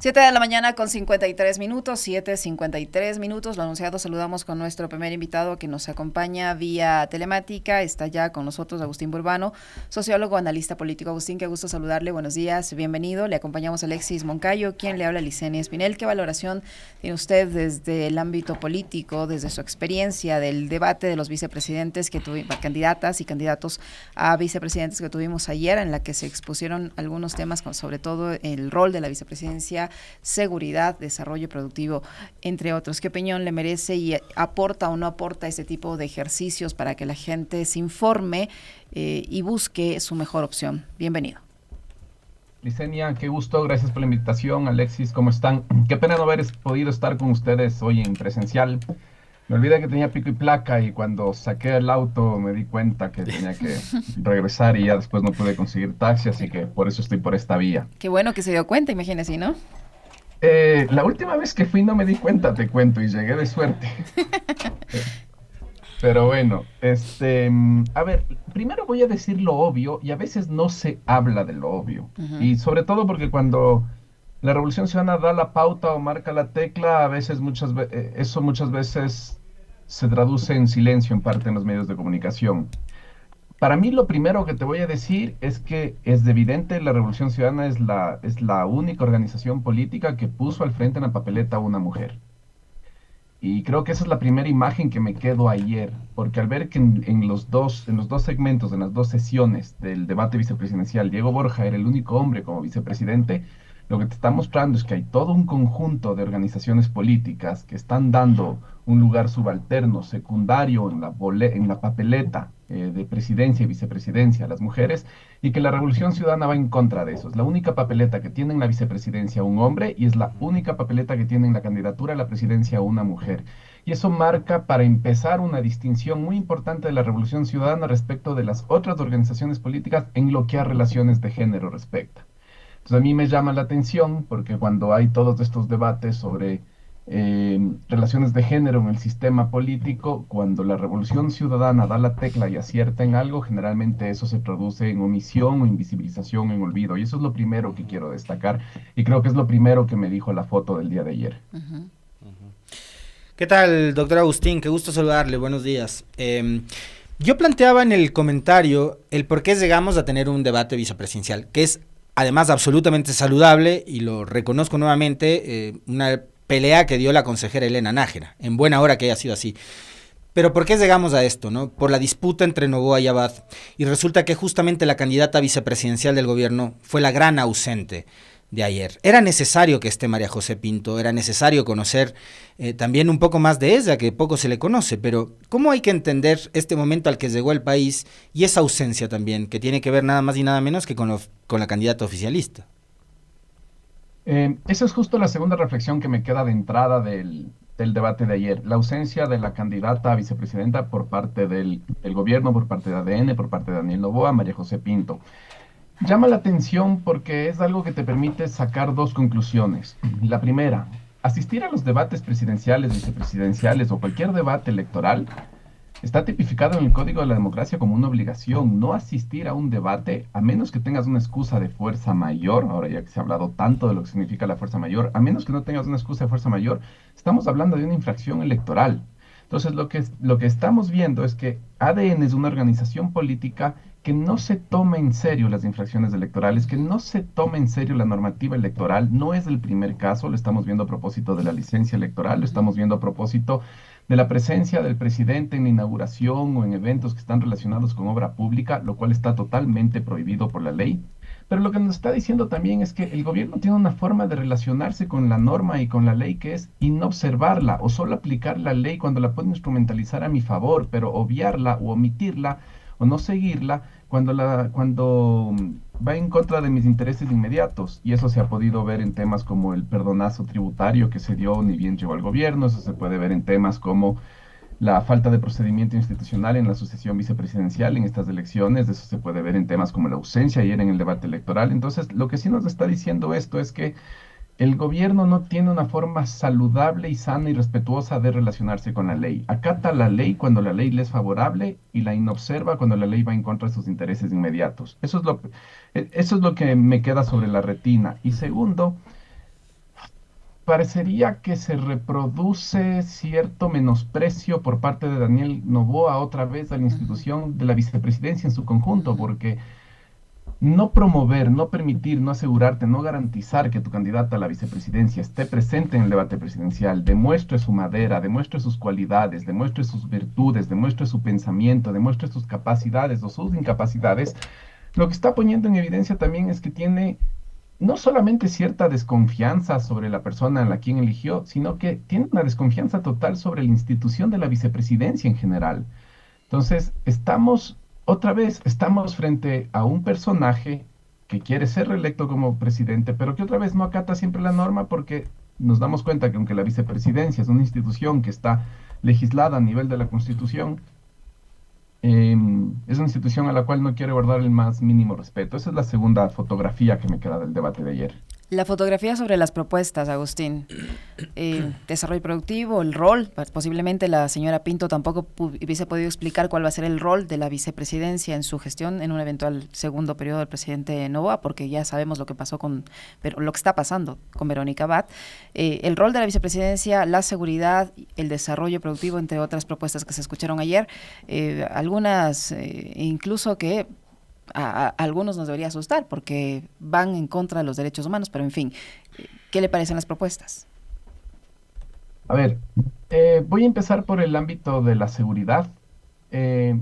7 de la mañana con 53 minutos, 7:53 minutos. Lo anunciado, saludamos con nuestro primer invitado que nos acompaña vía telemática. Está ya con nosotros Agustín Burbano, sociólogo, analista político. Agustín, qué gusto saludarle. Buenos días, bienvenido. Le acompañamos Alexis Moncayo, quien le habla, Licenia Espinel. ¿Qué valoración tiene usted desde el ámbito político, desde su experiencia del debate de los vicepresidentes que tuvimos, candidatas y candidatos a vicepresidentes que tuvimos ayer, en la que se expusieron algunos temas, sobre todo el rol de la vicepresidencia, seguridad, desarrollo productivo, entre otros? ¿Qué opinión le merece y aporta o no aporta ese tipo de ejercicios para que la gente se informe y busque su mejor opción? Bienvenido. Licenia, qué gusto, gracias por la invitación. Alexis, ¿cómo están? Qué pena no haber podido estar con ustedes hoy en presencial. Me olvidé que tenía pico y placa y cuando saqué el auto me di cuenta que tenía que regresar y ya después no pude conseguir taxi, así que por eso estoy por esta vía. Qué bueno que se dio cuenta, imagínese, ¿no? La última vez que fui no me di cuenta, te cuento, y llegué de suerte. Pero bueno, a ver, primero voy a decir lo obvio y a veces no se habla de lo obvio. Uh-huh. Y sobre todo porque cuando la Revolución Ciudadana da la pauta o marca la tecla, a veces eso muchas veces se traduce en silencio en parte en los medios de comunicación. Para mí lo primero que te voy a decir es que es evidente, la Revolución Ciudadana es la única organización política que puso al frente en la papeleta a una mujer. Y creo que esa es la primera imagen que me quedo ayer, porque al ver que en los dos segmentos, en las dos sesiones del debate vicepresidencial, Diego Borja era el único hombre como vicepresidente, lo que te está mostrando es que hay todo un conjunto de organizaciones políticas que están dando un lugar subalterno, secundario en la papeleta de presidencia y vicepresidencia a las mujeres, y que la Revolución Ciudadana va en contra de eso. Es la única papeleta que tiene en la vicepresidencia un hombre y es la única papeleta que tiene en la candidatura a la presidencia una mujer. Y eso marca, para empezar, una distinción muy importante de la Revolución Ciudadana respecto de las otras organizaciones políticas en lo que a relaciones de género respecta. Entonces a mí me llama la atención porque cuando hay todos estos debates sobre relaciones de género en el sistema político, cuando la Revolución Ciudadana da la tecla y acierta en algo, generalmente eso se traduce en omisión o invisibilización, en olvido. Y eso es lo primero que quiero destacar y creo que es lo primero que me dijo la foto del día de ayer. Uh-huh. ¿Qué tal, doctor Agustín? Qué gusto saludarle, buenos días. Yo planteaba en el comentario el por qué llegamos a tener un debate vicepresidencial, que es además absolutamente saludable, y lo reconozco nuevamente, una pelea que dio la consejera Elena Nájera, en buena hora que haya sido así. Pero ¿por qué llegamos a esto, no? Por la disputa entre Noboa y Abad, y resulta que justamente la candidata vicepresidencial del gobierno fue la gran ausente de ayer. Era necesario que esté María José Pinto, era necesario conocer también un poco más de ella, que poco se le conoce, pero ¿cómo hay que entender este momento al que llegó el país y esa ausencia también, que tiene que ver nada más y nada menos que con la candidata oficialista? Esa es justo la segunda reflexión que me queda de entrada del debate de ayer. La ausencia de la candidata a vicepresidenta por parte del gobierno, por parte de ADN, por parte de Daniel Noboa, María José Pinto. Llama la atención porque es algo que te permite sacar dos conclusiones. La primera, asistir a los debates presidenciales, vicepresidenciales o cualquier debate electoral está tipificado en el Código de la Democracia como una obligación. No asistir a un debate, a menos que tengas una excusa de fuerza mayor, ahora ya que se ha hablado tanto de lo que significa la fuerza mayor, a menos que no tengas una excusa de fuerza mayor, estamos hablando de una infracción electoral. Entonces, lo que estamos viendo es que ADN es una organización política que no se toma en serio las infracciones electorales, que no se toma en serio la normativa electoral. No es el primer caso, lo estamos viendo a propósito de la licencia electoral, lo estamos viendo a propósito de la presencia del presidente en la inauguración o en eventos que están relacionados con obra pública, lo cual está totalmente prohibido por la ley. Pero lo que nos está diciendo también es que el gobierno tiene una forma de relacionarse con la norma y con la ley que es inobservarla o solo aplicar la ley cuando la puedo instrumentalizar a mi favor, pero obviarla o omitirla o no seguirla cuando va en contra de mis intereses inmediatos. Y eso se ha podido ver en temas como el perdonazo tributario que se dio ni bien llegó al gobierno, eso se puede ver en temas como la falta de procedimiento institucional en la sucesión vicepresidencial en estas elecciones, eso se puede ver en temas como la ausencia ayer en el debate electoral. Entonces, lo que sí nos está diciendo esto es que el gobierno no tiene una forma saludable y sana y respetuosa de relacionarse con la ley. Acata la ley cuando la ley le es favorable y la inobserva cuando la ley va en contra de sus intereses inmediatos. Eso es lo que me queda sobre la retina. Y segundo, parecería que se reproduce cierto menosprecio por parte de Daniel Noboa otra vez a la Ujú, institución de la vicepresidencia en su conjunto, ujú. porque no promover, no permitir, no asegurarte, no garantizar que tu candidata a la vicepresidencia esté presente en el debate presidencial, demuestre su madera, demuestre sus cualidades, demuestre sus virtudes, demuestre su pensamiento, demuestre sus capacidades o sus incapacidades, lo que está poniendo en evidencia también es que tiene no solamente cierta desconfianza sobre la persona a la quien eligió, sino que tiene una desconfianza total sobre la institución de la vicepresidencia en general. Entonces, otra vez, estamos frente a un personaje que quiere ser reelecto como presidente, pero que otra vez no acata siempre la norma porque nos damos cuenta que aunque la vicepresidencia es una institución que está legislada a nivel de la Constitución, es una institución a la cual no quiere guardar el más mínimo respeto. Esa es la segunda fotografía que me queda del debate de ayer. La fotografía sobre las propuestas, Agustín. Desarrollo productivo, el rol, posiblemente la señora Pinto tampoco hubiese podido explicar cuál va a ser el rol de la vicepresidencia en su gestión en un eventual segundo periodo del presidente Noboa, porque ya sabemos lo que pasó pero lo que está pasando con Verónica Abad. El rol de la vicepresidencia, la seguridad, el desarrollo productivo, entre otras propuestas que se escucharon ayer, algunas incluso que a algunos nos debería asustar porque van en contra de los derechos humanos, pero en fin, ¿qué le parecen las propuestas? A ver, voy a empezar por el ámbito de la seguridad. Eh,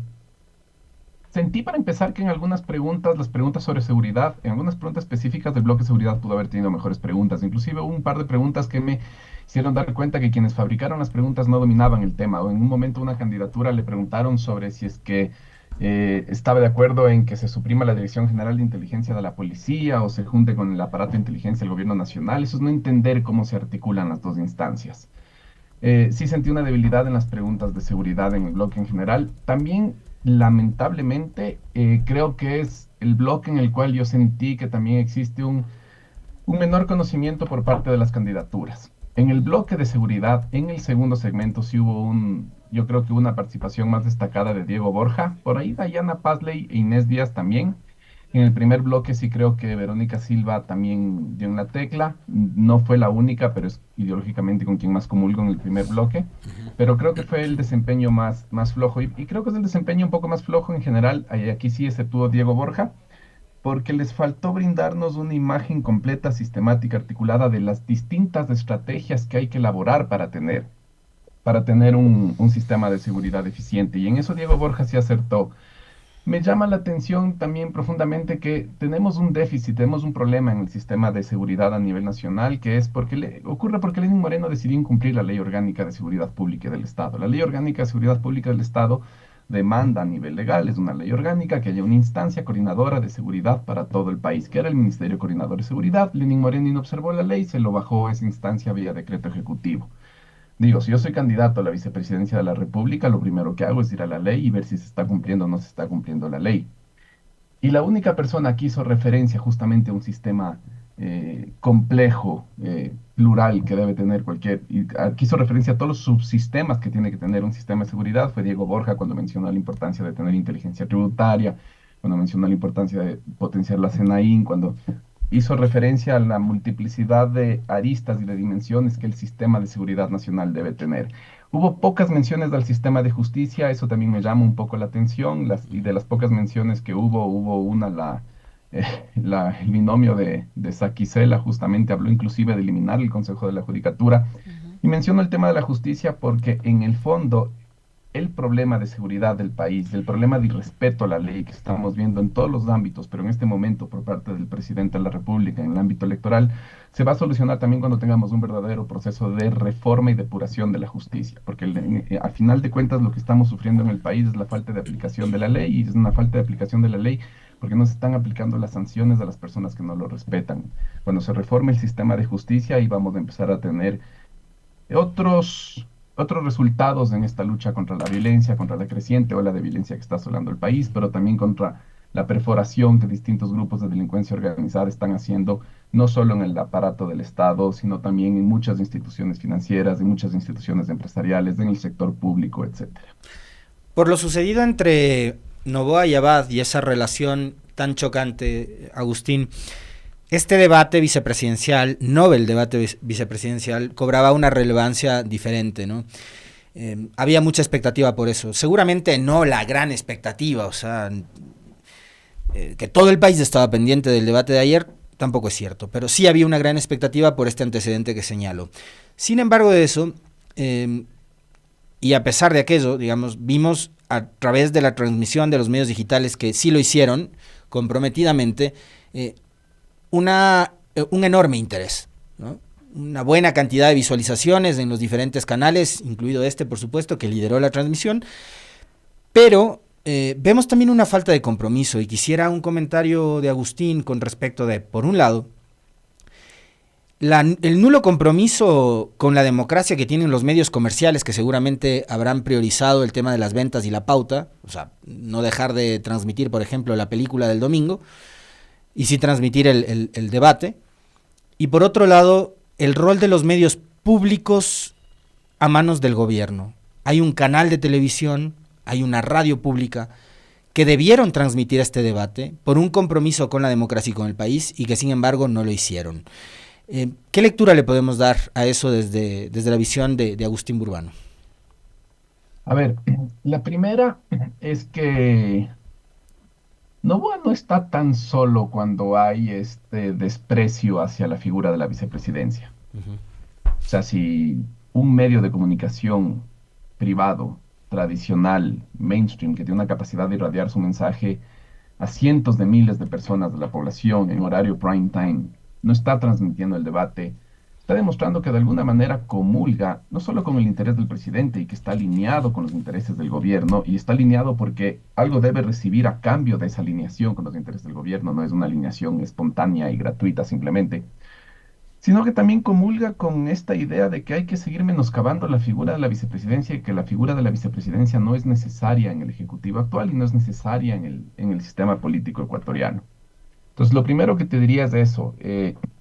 Sentí para empezar que en algunas preguntas, las preguntas sobre seguridad, en algunas preguntas específicas del bloque de seguridad pudo haber tenido mejores preguntas. Inclusive hubo un par de preguntas que me hicieron dar cuenta que quienes fabricaron las preguntas no dominaban el tema. O en un momento una candidatura le preguntaron sobre si es que estaba de acuerdo en que se suprima la Dirección General de Inteligencia de la Policía o se junte con el aparato de inteligencia del Gobierno Nacional. Eso es no entender cómo se articulan las dos instancias. Sí sentí una debilidad en las preguntas de seguridad en el bloque en general. También, lamentablemente, creo que es el bloque en el cual yo sentí que también existe un menor conocimiento por parte de las candidaturas. En el bloque de seguridad, en el segundo segmento, sí hubo yo creo que una participación más destacada de Diego Borja, por ahí Dayana Pazley e Inés Díaz también. En el primer bloque sí creo que Verónica Silva también dio en la tecla. No fue la única, pero es ideológicamente con quien más comulgo en el primer bloque. Pero creo que fue el desempeño más flojo. Y creo que es el desempeño un poco más flojo en general. Aquí sí exceptuó Diego Borja, porque les faltó brindarnos una imagen completa, sistemática, articulada de las distintas estrategias que hay que elaborar para tener un sistema de seguridad eficiente. Y en eso Diego Borja sí acertó. Me llama la atención también profundamente que tenemos un déficit, tenemos un problema en el sistema de seguridad a nivel nacional, que es ocurre porque Lenín Moreno decidió incumplir la Ley Orgánica de Seguridad Pública del Estado. La Ley Orgánica de Seguridad Pública del Estado demanda a nivel legal, es una ley orgánica, que haya una instancia coordinadora de seguridad para todo el país, que era el Ministerio Coordinador de Seguridad. Lenín Moreno no observó la ley, se lo bajó esa instancia vía decreto ejecutivo. Digo, si yo soy candidato a la vicepresidencia de la República, lo primero que hago es ir a la ley y ver si se está cumpliendo o no se está cumpliendo la ley. Y la única persona que hizo referencia justamente a un sistema complejo, plural, que debe tener que hizo referencia a todos los subsistemas que tiene que tener un sistema de seguridad, fue Diego Borja cuando mencionó la importancia de tener inteligencia tributaria, cuando mencionó la importancia de potenciar la CENAIN, cuando hizo referencia a la multiplicidad de aristas y de dimensiones que el sistema de seguridad nacional debe tener. Hubo pocas menciones del sistema de justicia, eso también me llama un poco la atención, y de las pocas menciones que hubo una, eh, el binomio de Saquicela justamente habló inclusive de eliminar el Consejo de la Judicatura, Ujú. y menciono el tema de la justicia porque en el fondo el problema de seguridad del país, el problema de irrespeto a la ley que estamos viendo en todos los ámbitos, pero en este momento por parte del presidente de la República en el ámbito electoral, se va a solucionar también cuando tengamos un verdadero proceso de reforma y depuración de la justicia, porque al final de cuentas lo que estamos sufriendo en el país es la falta de aplicación de la ley, y es una falta de aplicación de la ley porque no se están aplicando las sanciones a las personas que no lo respetan. Cuando se reforme el sistema de justicia, ahí vamos a empezar a tener otros resultados en esta lucha contra la violencia, contra la creciente ola de violencia que está asolando el país, pero también contra la perforación que distintos grupos de delincuencia organizada están haciendo, no solo en el aparato del Estado, sino también en muchas instituciones financieras, en muchas instituciones empresariales, en el sector público, etcétera. Por lo sucedido entre Noboa y Abad y esa relación tan chocante, Agustín, este debate vicepresidencial, Nobel debate vicepresidencial, cobraba una relevancia diferente, ¿no? Había mucha expectativa por eso. Seguramente no la gran expectativa, o sea, que todo el país estaba pendiente del debate de ayer, tampoco es cierto, pero sí había una gran expectativa por este antecedente que señalo. Sin embargo de eso, y a pesar de aquello, digamos, vimos a través de la transmisión de los medios digitales que sí lo hicieron comprometidamente, un enorme interés, ¿no? Una buena cantidad de visualizaciones en los diferentes canales, incluido este, por supuesto, que lideró la transmisión, pero vemos también una falta de compromiso, y quisiera un comentario de Agustín con respecto de, por un lado, el nulo compromiso con la democracia que tienen los medios comerciales, que seguramente habrán priorizado el tema de las ventas y la pauta, o sea, no dejar de transmitir, por ejemplo, la película del domingo, y sí transmitir el debate. Y por otro lado, el rol de los medios públicos a manos del gobierno. Hay un canal de televisión, hay una radio pública que debieron transmitir este debate por un compromiso con la democracia y con el país, y que sin embargo no lo hicieron. ¿Qué lectura le podemos dar a eso desde la visión de Agustín Burbano? A ver, la primera es que Noboa no está tan solo cuando hay este desprecio hacia la figura de la vicepresidencia. Uh-huh. O sea, si un medio de comunicación privado, tradicional, mainstream, que tiene una capacidad de irradiar su mensaje a cientos de miles de personas de la población en horario prime time, no está transmitiendo el debate, está demostrando que de alguna manera comulga no solo con el interés del presidente y que está alineado con los intereses del gobierno, y está alineado porque algo debe recibir a cambio de esa alineación con los intereses del gobierno, no es una alineación espontánea y gratuita simplemente, sino que también comulga con esta idea de que hay que seguir menoscabando la figura de la vicepresidencia, y que la figura de la vicepresidencia no es necesaria en el Ejecutivo actual y no es necesaria en el sistema político ecuatoriano. Entonces, lo primero que te diría es eso.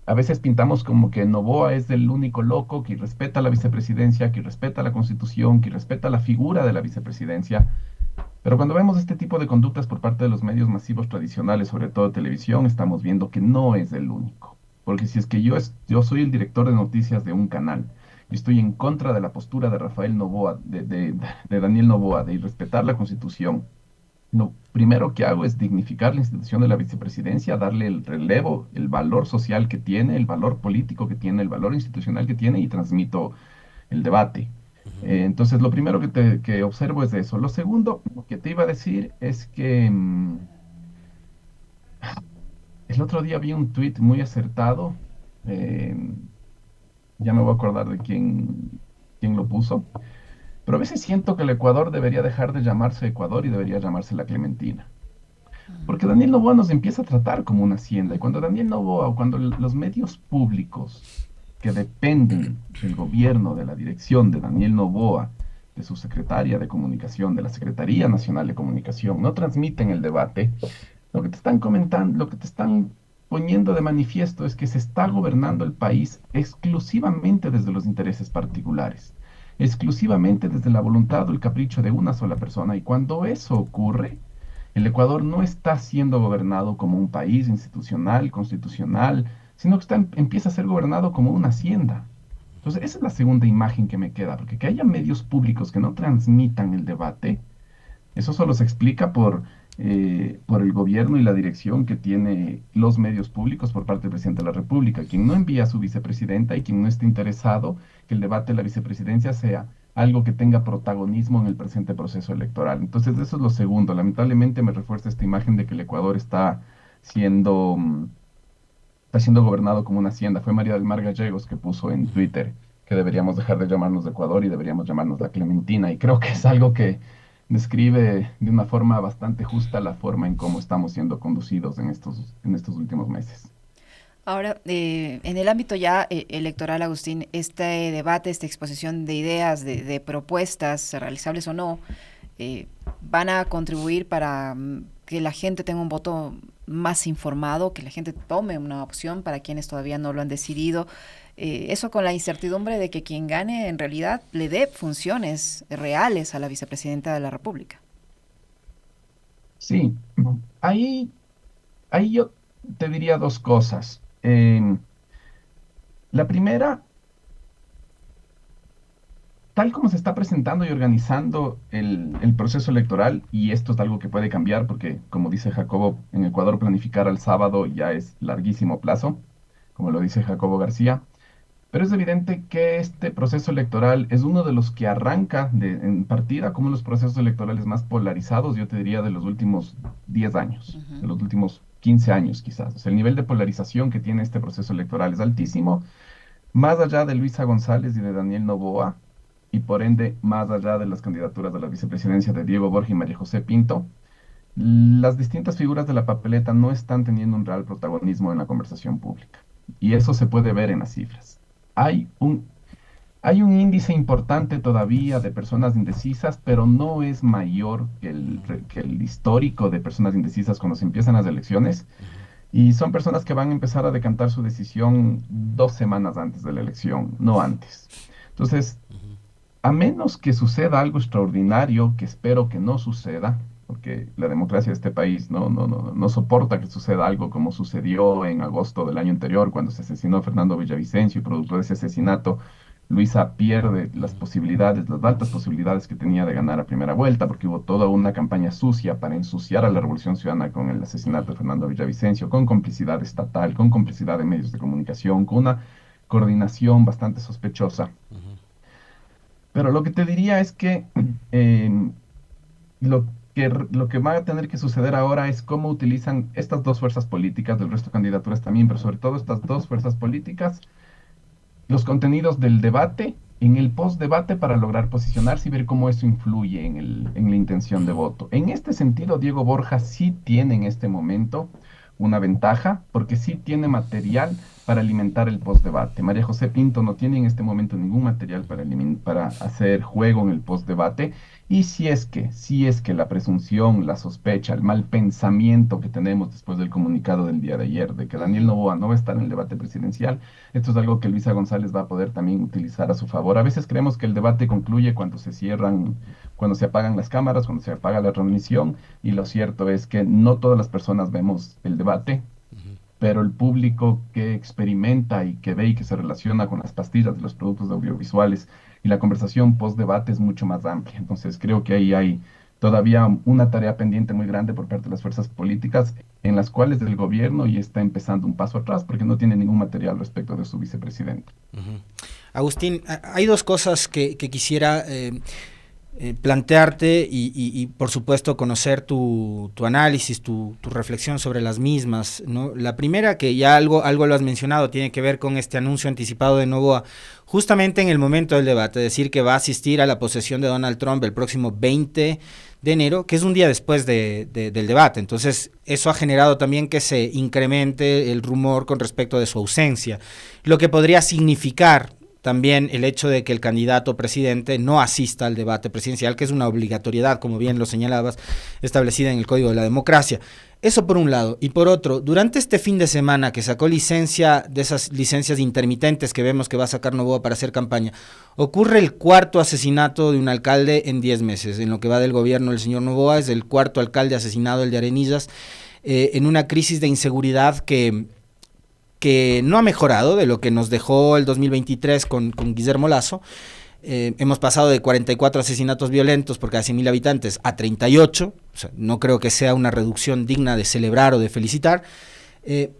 A veces pintamos como que Noboa es el único loco que respeta la vicepresidencia, que respeta la Constitución, que respeta la figura de la vicepresidencia. Pero cuando vemos este tipo de conductas por parte de los medios masivos tradicionales, sobre todo televisión, estamos viendo que no es el único. Porque si es que yo soy el director de noticias de un canal y estoy en contra de la postura de Rafael Noboa, de Daniel Noboa, de irrespetar la Constitución, lo primero que hago es dignificar la institución de la vicepresidencia, darle el relevo, el valor social que tiene, el valor político que tiene, el valor institucional que tiene, y transmito el debate. Entonces, lo primero que observo es eso. Lo segundo que te iba a decir es que el otro día vi un tuit muy acertado. eh, ya me voy a acordar de quién lo puso. Pero a veces siento que el Ecuador debería dejar de llamarse Ecuador y debería llamarse La Clementina. Porque Daniel Noboa nos empieza a tratar como una hacienda. Y cuando Daniel Noboa, o cuando los medios públicos que dependen del gobierno, de la dirección de Daniel Noboa, de su secretaria de comunicación, de la Secretaría Nacional de Comunicación, no transmiten el debate, lo que te están comentando, lo que te están poniendo de manifiesto es que se está gobernando el país exclusivamente desde los intereses particulares, exclusivamente desde la voluntad o el capricho de una sola persona. Y cuando eso ocurre, el Ecuador no está siendo gobernado como un país institucional, constitucional, sino que empieza a ser gobernado como una hacienda. Entonces, esa es la segunda imagen que me queda, porque que haya medios públicos que no transmitan el debate, eso solo se explica por el gobierno y la dirección que tiene los medios públicos por parte del presidente de la República, quien no envía a su vicepresidenta y quien no está interesado que el debate de la vicepresidencia sea algo que tenga protagonismo en el presente proceso electoral. Entonces, eso es lo segundo. Lamentablemente me refuerza esta imagen de que el Ecuador siendo, está siendo gobernado como una hacienda. Fue María del Mar Gallegos que puso en Twitter que deberíamos dejar de llamarnos de Ecuador y deberíamos llamarnos La Clementina. Y creo que es algo que describe de una forma bastante justa la forma en cómo estamos siendo conducidos en estos últimos meses. Ahora, en el ámbito ya electoral, Agustín, este debate, esta exposición de ideas, de propuestas, realizables o no, van a contribuir para que la gente tenga un voto más informado, que la gente tome una opción para quienes todavía no lo han decidido. Eso con la incertidumbre de que quien gane en realidad le dé funciones reales a la vicepresidenta de la República. Sí, ahí yo te diría dos cosas. Em, la primera, tal como se está presentando y organizando el proceso electoral, y esto es algo que puede cambiar porque, como dice Jacobo, en Ecuador planificar al sábado ya es larguísimo plazo, como lo dice Jacobo García, pero es evidente que este proceso electoral es uno de los que arranca en partida como los procesos electorales más polarizados, yo te diría, de los últimos 10 años, Ujú. de los últimos 15 años quizás. O sea, el nivel de polarización que tiene este proceso electoral es altísimo, más allá de Luisa González y de Daniel Noboa, y por ende más allá de las candidaturas a la vicepresidencia de Diego Borja y María José Pinto, las distintas figuras de la papeleta no están teniendo un real protagonismo en la conversación pública. Y eso se puede ver en las cifras. Hay un, hay un índice importante todavía de personas indecisas, pero no es mayor que el histórico de personas indecisas cuando se empiezan las elecciones. Y son personas que van a empezar a decantar su decisión 2 semanas antes de la elección, no antes. Entonces, a menos que suceda algo extraordinario, que espero que no suceda, porque la democracia de este país no soporta que suceda algo como sucedió en agosto del año anterior, cuando se asesinó a Fernando Villavicencio y producto de ese asesinato, Luisa pierde las posibilidades, las altas posibilidades que tenía de ganar a primera vuelta, porque hubo toda una campaña sucia para ensuciar a la Revolución Ciudadana con el asesinato de Fernando Villavicencio, con complicidad estatal, con complicidad de medios de comunicación, con una coordinación bastante sospechosa. Pero lo que te diría es que em, lo que va a tener que suceder ahora es cómo utilizan estas dos fuerzas políticas, del resto de candidaturas también, pero sobre todo estas dos fuerzas políticas, los contenidos del debate en el post-debate para lograr posicionarse y ver cómo eso influye en la intención de voto. En este sentido, Diego Borja sí tiene en este momento una ventaja porque sí tiene material para alimentar el post-debate. María José Pinto no tiene en este momento ningún material para hacer juego en el post-debate. Y si es que la presunción, la sospecha, el mal pensamiento que tenemos después del comunicado del día de ayer de que Daniel Ujú. Noboa no va a estar en el debate presidencial, esto es algo que Luisa González va a poder también utilizar a su favor. A veces creemos que el debate concluye cuando se cierran, cuando se apagan las cámaras, cuando se apaga la transmisión, y lo cierto es que no todas las personas vemos el debate, pero el público que experimenta y que ve y que se relaciona con las pastillas de los productos audiovisuales y la conversación post-debate es mucho más amplia. Entonces creo que ahí hay todavía una tarea pendiente muy grande por parte de las fuerzas políticas en las cuales el gobierno ya está empezando un paso atrás porque no tiene ningún material respecto de su vicepresidente. Ujú. Agustín, hay dos cosas que quisiera plantearte y, por supuesto conocer tu análisis, tu reflexión sobre las mismas, ¿no? La primera, que ya algo lo has mencionado, tiene que ver con este anuncio anticipado de Noboa, justamente en el momento del debate, decir que va a asistir a la posesión de Donald Trump el próximo 20 de enero, que es un día después del debate. Entonces, eso ha generado también que se incremente el rumor con respecto de su ausencia, lo que podría significar también el hecho de que el candidato presidente no asista al debate presidencial, que es una obligatoriedad, como bien lo señalabas, establecida en el Código de la Democracia. Eso por un lado. Y por otro, durante este fin de semana que sacó licencia, de esas licencias intermitentes que vemos que va a sacar Noboa para hacer campaña, ocurre el cuarto asesinato de un alcalde en 10 meses. En lo que va del gobierno del señor Noboa, es el cuarto alcalde asesinado, el de Arenillas, en una crisis de inseguridad que no ha mejorado de lo que nos dejó el 2023 con Guillermo Lasso. Hemos pasado de 44 asesinatos violentos por cada 100.000 habitantes a 38, o sea, no creo que sea una reducción digna de celebrar o de felicitar,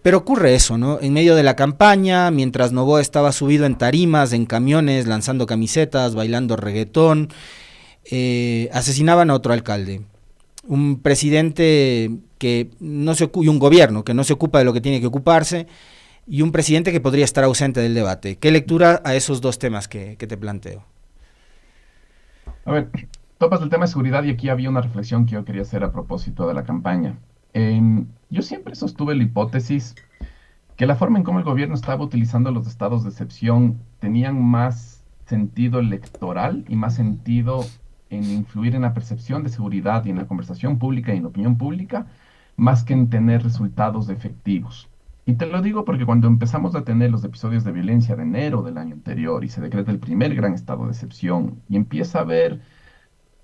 pero ocurre eso, ¿no? En medio de la campaña, mientras Noboa estaba subido en tarimas, en camiones, lanzando camisetas, bailando reggaetón, asesinaban a otro alcalde. Un presidente que no se y un gobierno que no se ocupa de lo que tiene que ocuparse, y un presidente que podría estar ausente del debate. ¿Qué lectura a esos dos temas que te planteo? A ver, topas el tema de seguridad y aquí había una reflexión que yo quería hacer a propósito de la campaña. Yo siempre sostuve la hipótesis que la forma en cómo el gobierno estaba utilizando los estados de excepción tenían más sentido electoral y más sentido en influir en la percepción de seguridad y en la conversación pública y en la opinión pública, más que en tener resultados efectivos. Y te lo digo porque cuando empezamos a tener los episodios de violencia de enero del año anterior y se decreta el primer gran estado de excepción y empieza a haber,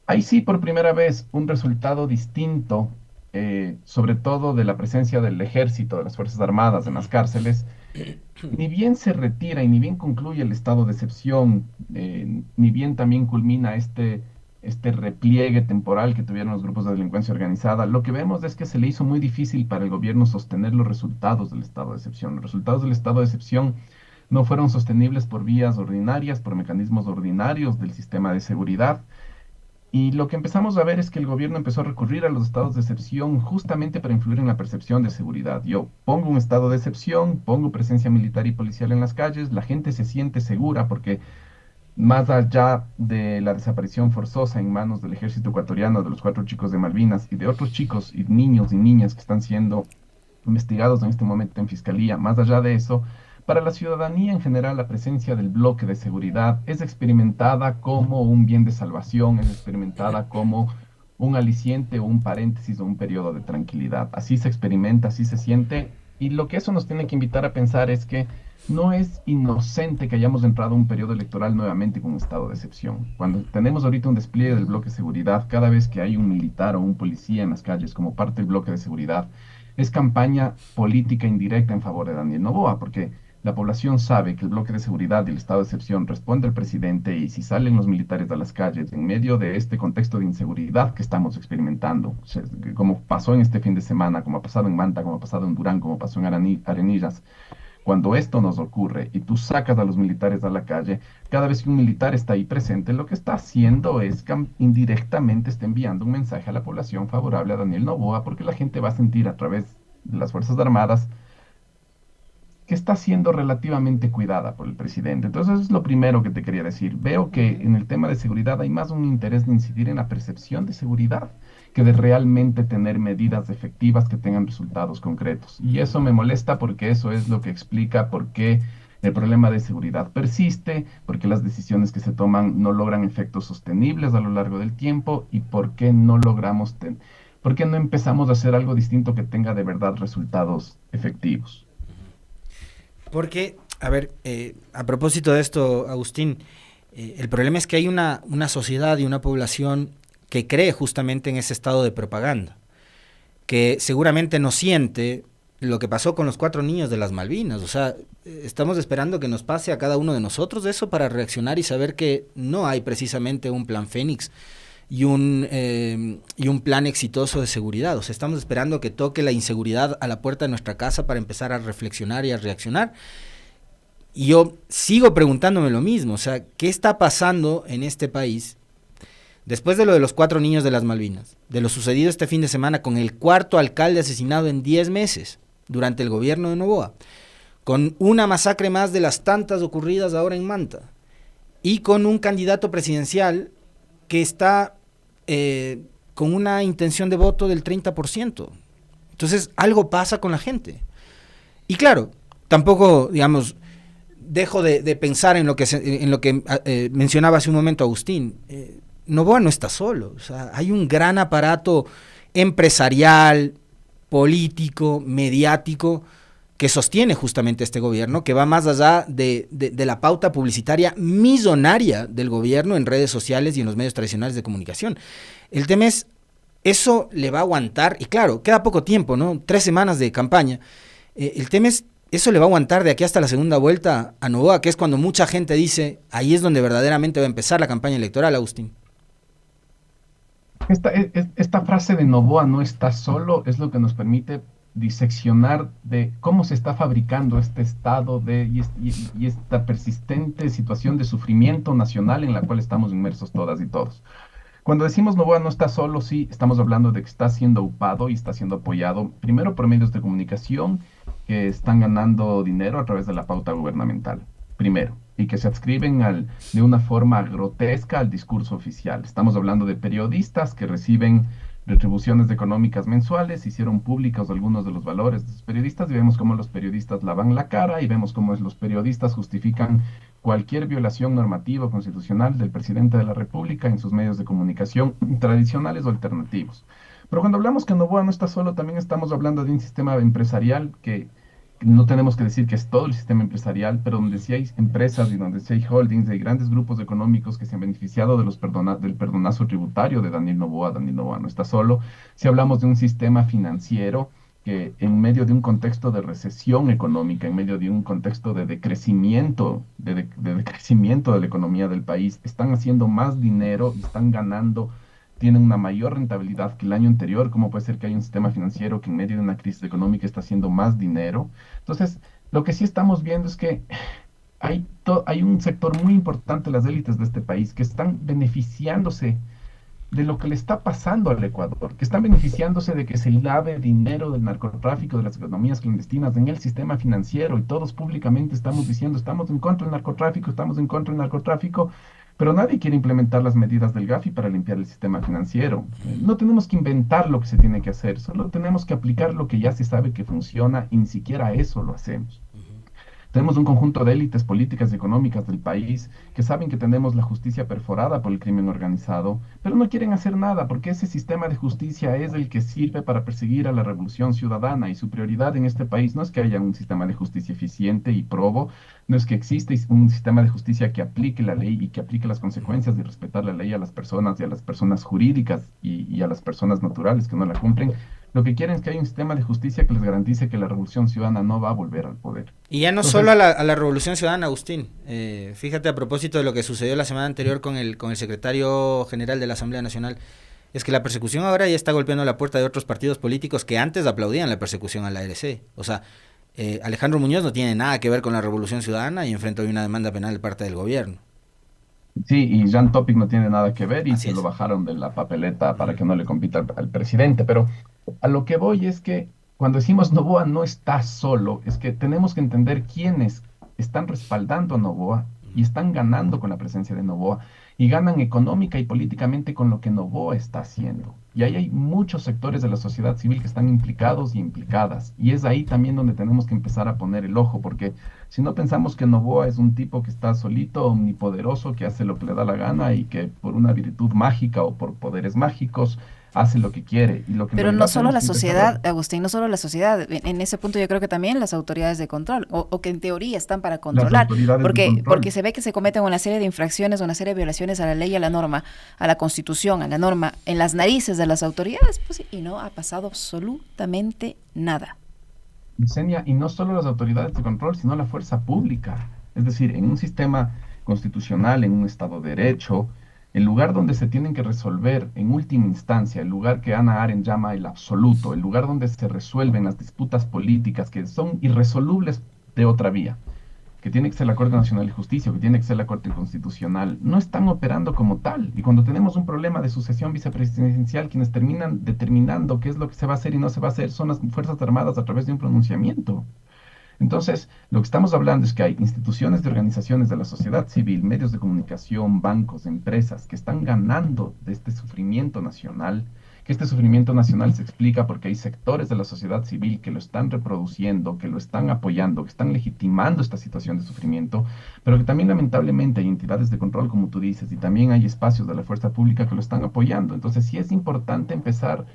ahí sí por primera vez, un resultado distinto, sobre todo de la presencia del ejército, de las Fuerzas Armadas en las cárceles, ni bien se retira y ni bien concluye el estado de excepción, ni bien también culmina este repliegue temporal que tuvieron los grupos de delincuencia organizada, lo que vemos es que se le hizo muy difícil para el gobierno sostener los resultados del estado de excepción. Los resultados del estado de excepción no fueron sostenibles por vías ordinarias, por mecanismos ordinarios del sistema de seguridad. Y lo que empezamos a ver es que el gobierno empezó a recurrir a los estados de excepción justamente para influir en la percepción de seguridad. Yo pongo un estado de excepción, pongo presencia militar y policial en las calles, la gente se siente segura porque más allá de la desaparición forzosa en manos del ejército ecuatoriano, de los 4 chicos de Malvinas y de otros chicos y niños y niñas que están siendo investigados en este momento en fiscalía, más allá de eso, para la ciudadanía en general, la presencia del bloque de seguridad es experimentada como un bien de salvación, es experimentada como un aliciente o un paréntesis o un periodo de tranquilidad. Así se experimenta, así se siente. Y lo que eso nos tiene que invitar a pensar es que no es inocente que hayamos entrado a un periodo electoral nuevamente con un estado de excepción. Cuando tenemos ahorita un despliegue del bloque de seguridad, cada vez que hay un militar o un policía en las calles como parte del bloque de seguridad, es campaña política indirecta en favor de Daniel Noboa, porque la población sabe que el bloque de seguridad y el estado de excepción responde al presidente y si salen los militares a las calles en medio de este contexto de inseguridad que estamos experimentando, como pasó en este fin de semana, como ha pasado en Manta, como ha pasado en Durán, como pasó en Arenillas, cuando esto nos ocurre y tú sacas a los militares a la calle, cada vez que un militar está ahí presente, lo que está haciendo es que indirectamente está enviando un mensaje a la población favorable a Daniel Noboa, porque la gente va a sentir a través de las Fuerzas Armadas que está siendo relativamente cuidada por el presidente. Entonces, eso es lo primero que te quería decir. Veo que en el tema de seguridad hay más un interés de incidir en la percepción de seguridad que de realmente tener medidas efectivas que tengan resultados concretos. Y eso me molesta porque eso es lo que explica por qué el problema de seguridad persiste, porque las decisiones que se toman no logran efectos sostenibles a lo largo del tiempo y por qué no logramos, por qué no empezamos a hacer algo distinto que tenga de verdad resultados efectivos. Porque, a ver, a propósito de esto, Agustín, el problema es que hay una sociedad y una población que cree justamente en ese estado de propaganda, que seguramente no siente lo que pasó con los 4 niños de las Malvinas. O sea, estamos esperando que nos pase a cada uno de nosotros eso para reaccionar y saber que no hay precisamente un plan Fénix y un plan exitoso de seguridad. O sea, estamos esperando que toque la inseguridad a la puerta de nuestra casa para empezar a reflexionar y a reaccionar. Y yo sigo preguntándome lo mismo, o sea, ¿qué está pasando en este país después de lo de los 4 niños de las Malvinas, de lo sucedido este fin de semana con el 4.º alcalde asesinado en 10 meses durante el gobierno de Noboa, con una masacre más de las tantas ocurridas ahora en Manta, y con un candidato presidencial que está con una intención de voto del 30%? Entonces, algo pasa con la gente. Y claro, tampoco, digamos, dejo de pensar en lo que mencionaba hace un momento Agustín. Noboa no está solo. O sea, hay un gran aparato empresarial, político, mediático, que sostiene justamente este gobierno, que va más allá de la pauta publicitaria millonaria del gobierno en redes sociales y en los medios tradicionales de comunicación. El tema es, eso le va a aguantar, y claro, queda poco tiempo, ¿no? 3 semanas de campaña. El tema es, eso le va a aguantar de aquí hasta la segunda vuelta a Noboa, que es cuando mucha gente dice, ahí es donde verdaderamente va a empezar la campaña electoral, Agustín. Esta frase de Noboa no está solo es lo que nos permite diseccionar de cómo se está fabricando este estado y esta persistente situación de sufrimiento nacional en la cual estamos inmersos todas y todos. Cuando decimos Noboa no está solo, sí, estamos hablando de que está siendo upado y está siendo apoyado primero por medios de comunicación que están ganando dinero a través de la pauta gubernamental, primero, y que se adscriben de una forma grotesca al discurso oficial. Estamos hablando de periodistas que reciben retribuciones económicas mensuales, hicieron públicos algunos de los valores de los periodistas y vemos cómo los periodistas lavan la cara y vemos cómo los periodistas justifican cualquier violación normativa o constitucional del presidente de la República en sus medios de comunicación tradicionales o alternativos. Pero cuando hablamos que Noboa no está solo, también estamos hablando de un sistema empresarial que no tenemos que decir que es todo el sistema empresarial, pero donde sí hay empresas y donde sí hay holdings, hay grandes grupos económicos que se han beneficiado de del perdonazo tributario de Daniel Noboa. Daniel Noboa no está solo. Si hablamos de un sistema financiero que en medio de un contexto de recesión económica, en medio de un contexto de decrecimiento, de decrecimiento de la economía del país, están haciendo más dinero y están ganando, tienen una mayor rentabilidad que el año anterior. ¿Cómo puede ser que hay un sistema financiero que en medio de una crisis económica está haciendo más dinero? Entonces, lo que sí estamos viendo es que hay un sector muy importante, las élites de este país, que están beneficiándose de lo que le está pasando al Ecuador, que están beneficiándose de que se lave dinero del narcotráfico, de las economías clandestinas en el sistema financiero, y todos públicamente estamos diciendo, estamos en contra del narcotráfico, estamos en contra del narcotráfico, pero nadie quiere implementar las medidas del Gafi para limpiar el sistema financiero. No tenemos que inventar lo que se tiene que hacer, solo tenemos que aplicar lo que ya se sabe que funciona, y ni siquiera eso lo hacemos. Tenemos un conjunto de élites políticas y económicas del país que saben que tenemos la justicia perforada por el crimen organizado, pero no quieren hacer nada porque ese sistema de justicia es el que sirve para perseguir a la revolución ciudadana, y su prioridad en este país no es que haya un sistema de justicia eficiente y probo, no es que exista un sistema de justicia que aplique la ley y que aplique las consecuencias de respetar la ley a las personas y a las personas jurídicas y a las personas naturales que no la cumplen. Lo que quieren es que haya un sistema de justicia que les garantice que la revolución ciudadana no va a volver al poder. Y ya no Entonces, solo a la Revolución Ciudadana, Agustín. Fíjate, a propósito de lo que sucedió la semana anterior con el secretario general de la Asamblea Nacional, es que la persecución ahora ya está golpeando la puerta de otros partidos políticos que antes aplaudían la persecución a la ARC. O sea, Alejandro Muñoz no tiene nada que ver con la Revolución Ciudadana y enfrenta hoy una demanda penal de parte del gobierno. sí, y Jan Topic no tiene nada que ver y Así se lo es. bajaron de la papeleta para que no le compita al presidente. Pero a lo que voy es que cuando decimos Noboa no está solo, es que tenemos que entender quiénes están respaldando a Noboa y están ganando con la presencia de Noboa, y ganan económica y políticamente con lo que Noboa está haciendo. Y ahí hay muchos sectores de la sociedad civil que están implicados y implicadas. Y es ahí también donde tenemos que empezar a poner el ojo, porque si no pensamos que Noboa es un tipo que está solito, omnipoderoso, que hace lo que le da la gana y que por una virtud mágica o por poderes mágicos hace lo que quiere. Y lo que en Pero no realidad solo tenemos la que empezar a... sociedad, Agustín, no solo la sociedad. En ese punto yo creo que también las autoridades de control, o que en teoría están para Las controlar, autoridades de porque control. se ve que se cometen una serie de infracciones, una serie de violaciones a la ley, a la norma, a la constitución, a la norma, en las narices de las autoridades, pues, sí, y no ha pasado absolutamente nada. Yesenia, y no solo las autoridades de control, sino la fuerza pública. Es decir, en un sistema constitucional, en un Estado de Derecho, el lugar donde se tienen que resolver en última instancia, el lugar que Hannah Arendt llama el absoluto, el lugar donde se resuelven las disputas políticas que son irresolubles de otra vía, que tiene que ser la Corte Nacional de Justicia, que tiene que ser la Corte Constitucional, no están operando como tal. Y cuando tenemos un problema de sucesión vicepresidencial, quienes terminan determinando qué es lo que se va a hacer y no se va a hacer son las Fuerzas Armadas a través de un pronunciamiento. Entonces, lo que estamos hablando es que hay instituciones de organizaciones de la sociedad civil, medios de comunicación, bancos, empresas, que están ganando de este sufrimiento nacional, que este sufrimiento nacional se explica porque hay sectores de la sociedad civil que lo están reproduciendo, que lo están apoyando, que están legitimando esta situación de sufrimiento, pero que también lamentablemente hay entidades de control, como tú dices, y también hay espacios de la fuerza pública que lo están apoyando. Entonces, sí es importante empezar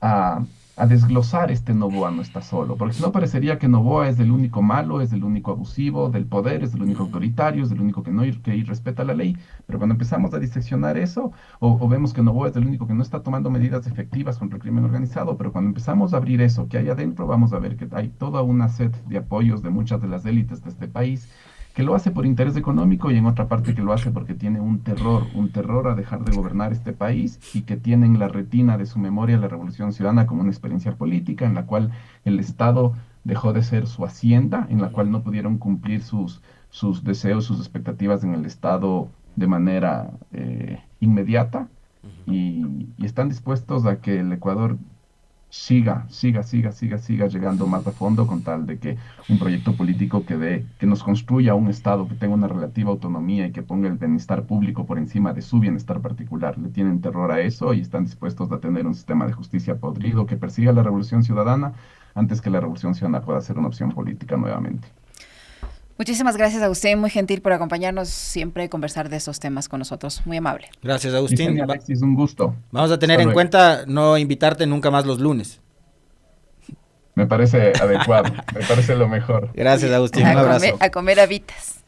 a, a desglosar este Noboa no está solo, porque si no parecería que Noboa es el único malo, es el único abusivo del poder, es el único autoritario, es el único que no que irrespeta la ley, pero cuando empezamos a diseccionar eso, o vemos que Noboa es el único que no está tomando medidas efectivas contra el crimen organizado, pero cuando empezamos a abrir eso que hay adentro, vamos a ver que hay toda una set de apoyos de muchas de las élites de este país que lo hace por interés económico, y en otra parte que lo hace porque tiene un terror a dejar de gobernar este país, y que tiene en la retina de su memoria la Revolución Ciudadana como una experiencia política en la cual el Estado dejó de ser su hacienda, en la cual no pudieron cumplir sus deseos, sus expectativas en el Estado de manera inmediata, y están dispuestos a que el Ecuador siga llegando más a fondo con tal de que un proyecto político que nos construya un Estado que tenga una relativa autonomía y que ponga el bienestar público por encima de su bienestar particular. Le tienen terror a eso y están dispuestos a tener un sistema de justicia podrido que persiga la revolución ciudadana antes que la revolución ciudadana pueda ser una opción política nuevamente. Muchísimas gracias, Agustín, muy gentil por acompañarnos siempre y conversar de estos temas con nosotros, muy amable. Gracias, Agustín. Yesenia, Alexis, un gusto. Vamos a tener Hasta en luego. cuenta no invitarte nunca más los lunes. Me parece adecuado, me parece lo mejor. Gracias, Agustín. Un A abrazo. a comer habitas.